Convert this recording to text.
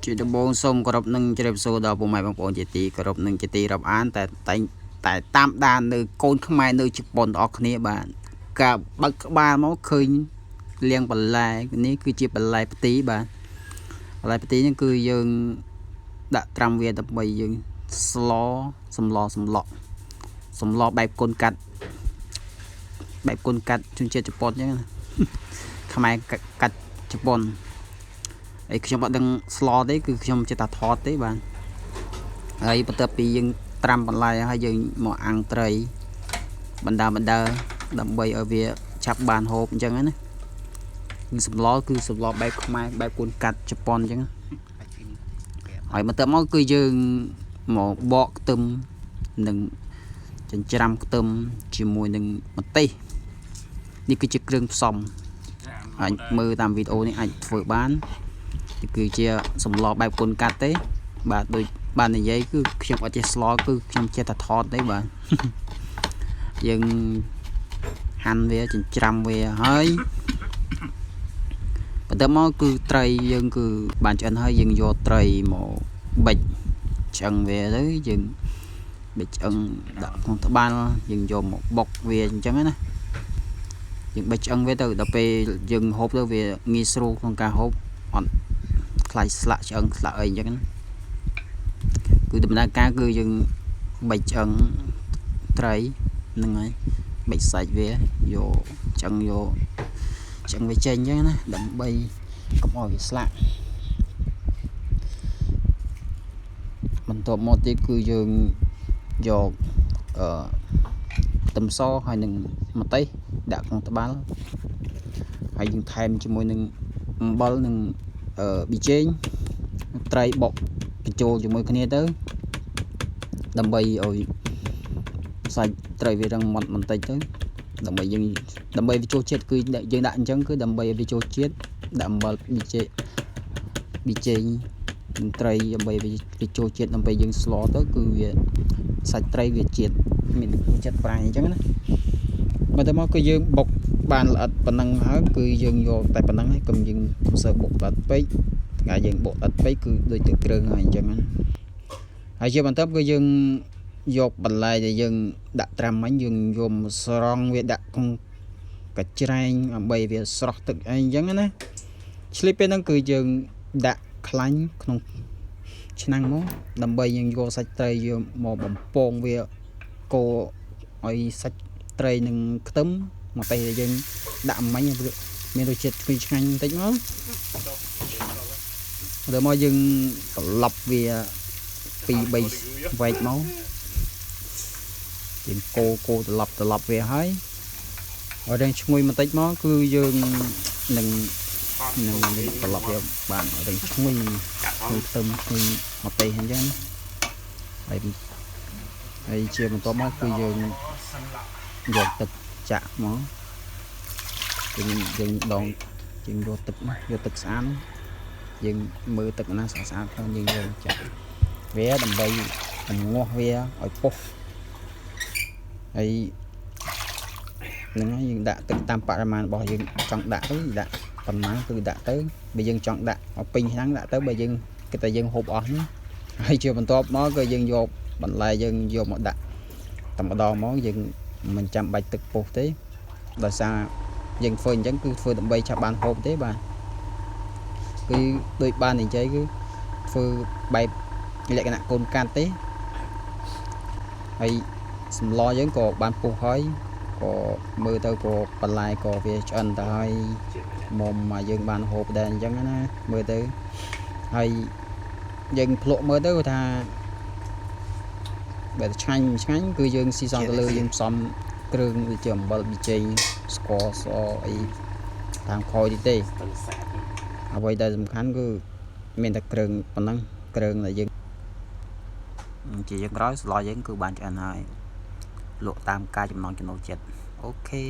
ជួយដំបងសូមគោរពនឹងជ្រាបសួរដល់ពុកម៉ែបងប្អូនជាទីគោរពនឹងជាទីរាប់អានតែតាមដាននៅកូនខ្មែរនៅជប៉ុនទាំងអស់គ្នាបាទការបើកក្បាលមកឃើញលៀងបន្លែនេះគឺជាបន្លែផ្ទីបាទបន្លែផ្ទីនេះគឺយើងដាក់ត្រាំវាដើម្បីយើងសម្លបែបកូនកាត់ជនជាតិជប៉ុនអញ្ចឹងខ្មែរកាត់ជប៉ុនហើយខ្ញុំអត់ដឹងស្លទេគឺខ្ញុំចេះតែថតទេបាទហើយបន្ទាប់ពីយើងត្រាំបន្លែហើយយើងមកអាំងត្រីបណ្ដើដើម្បីឲ្យវាឆាប់បានហូបអញ្ចឹងណាគឺសម្លបែបខ្មែរបែបកូនកាត់ជប៉ុនអញ្ចឹងហើយបន្ទាប់មកគឺយើងមកបកខ្ទឹមនិងចិញ្ច្រាំខ្ទឹមជាមួយនឹងម្ទេសនេះគឺជាគ្រឿងផ្សំអាចមើលតាមវីដេអូនេះអាចធ្វើបានគឺជាសម្លបែបកូនកាត់ទេបាទដូចបាននិយាយគឺខ្ញុំអត់ចេះស្លគឺខ្ញុំចេះតែថតទេបាទយើងហាន់វាចិញ្ច្រាំវាហើយបន្ទាប់មកគឺត្រីយើងគឺបានឆ្អិនហើយយើងយកត្រីមកបិចឆ្អឹងវាទៅយើងបិចឆ្អឹងដាក់ក្នុងត្បាល់យើងយកមកបុកវាអញ្ចឹងណាយើងបិចឆ្អឹងវាទៅដល់ពេលយើងហូបទៅវាងាយស្រួលក្នុងការហូបអត់ខ្លាចស្លាក់ឆ្អឹងស្លាក់អីអញ្ចឹងណាគឺដំណើរការគឺយើងបិចឆ្អឹងត្រីហ្នឹងហើយបិចសាច់វាយកឆ្អឹងវាចេញអញ្ចឹងណាដើម្បីកុំឲ្យវាស្លាក់បន្ទាប់មកទៀតគឺយើងយកខ្ទឹមសហើយនឹងម្ទេសដាក់ក្នុងត្បាល់ហើយយើងថែមជាមួយនឹងអំបិលនិងប៊ីចេងត្រីបុកបញ្ចូលជាមួយគ្នាទៅដើម្បីឲ្យសាច់ត្រីវារឹងមាត់បន្តិចទៅដើម្បីវាចូលជាតិគឺយើងដាក់អញ្ចឹងគឺដើម្បីឲ្យវាចូលជាតិដាក់អំបិលប៊ីចេងនឹងត្រីដើម្បីវាចូលជាតិដើម្បីយើងស្លទៅគឺវាសាច់ត្រីវាជាតិមានចិត្តប្រៃអញ្ចឹងណាមកទៅមកគឺយើងបុកបានល្អិតប៉ុណ្ណឹងហើយគឺយើងយកតែប៉ុណ្ណឹងហើយកុំយើងសើបុកល្អិតពេកថ្ងៃយើងបុកល្អិតពេកគឺដូចទឹកគ្រឿងហើយអញ្ចឹងណាហើយជាបន្ទាប់គឺយើងយកបន្លែដែលយើងដាក់ត្រាំមិញយើងយកមកស្រង់វាដាក់ក្នុងកាច្រែងដើម្បីវាស្រស់ទឹកអីអញ្ចឹងណាឆ្លៀតពេលហ្នឹងគឺយើងដាក់ខ្លាញ់ក្នុងឆ្នាំងមកដើម្បីយើងយកសាច់ត្រីយកមកបំពងវាកូរឲ្យសាច់ត្រីនឹងខ្ទឹមមកតែយើងដាក់មិញមានរសជាតិឆ្ងាញ់បន្តិចមកដល់មកយើងត្រឡប់វា2-3វែកមកយើងកូរត្រឡប់វាហើយឲ្យរែងឈ្ងុយបន្តិចមកគឺយើងនឹងត្រឡប់វាបានឲ្យរែងឈ្ងុយខ្ទឹមឈ្ងុយម្ទេសអញ្ចឹងហើយជាបន្ទាប់មកគឺយើងយកទឹកចាក់មកយើងដងយើងយកទឹកស្អាតយើងមើលទឹកណាស្អាតផងយើងយកចាក់វាដើម្បីបង្ងាស់វាឲ្យពុះហើយហ្នឹងហើយយើងដាក់ទឹកតាមបរិមាណរបស់យើងចង់ដាក់ទៅដាក់ប៉ុន្មានគឺដាក់ទៅបើយើងចង់ដាក់ឲ្យពេញឆ្នាំងដាក់ទៅបើយើងគិតតែយើងហូបអស់ហ្នឹងហើយជាបន្ទាប់មកក៏យើងយកបន្លែយើងយកមកដាក់តែម្ដងមកយើងមិនចាំបាច់ទឹកពុះទេដោយសារយើងធ្វើអញ្ចឹងគឺធ្វើដើម្បីឆាប់បានហូបទេបាទគឺដូចបាននិយាយគឺធ្វើបែបលក្ខណៈកូនកាត់ទេហើយសម្លយើងក៏បានពុះហើយក៏មើលទៅក៏បន្លែក៏វាឆ្អិនទៅហើយមុំមកយើងបានហូបដែរអញ្ចឹងណាមើលទៅហើយយើងភ្លក់មើលទៅថាបើឆ្ងាញ់គឺយើងស៊ីសងទៅលើយើងផ្សំគ្រឿងដូចជាអំបិលប៊ីចេងស្ករសអីតាមខ້ອຍទីទេអ្វីដែលសំខាន់គឺមានតែគ្រឿងប៉ុណ្ណឹងគ្រឿងដែលយើងជាយើងក្រោយស្លយើងគឺបានឆ្អិនហើយលក់តាមការចំណង់ចំណូលចិត្តអូខេ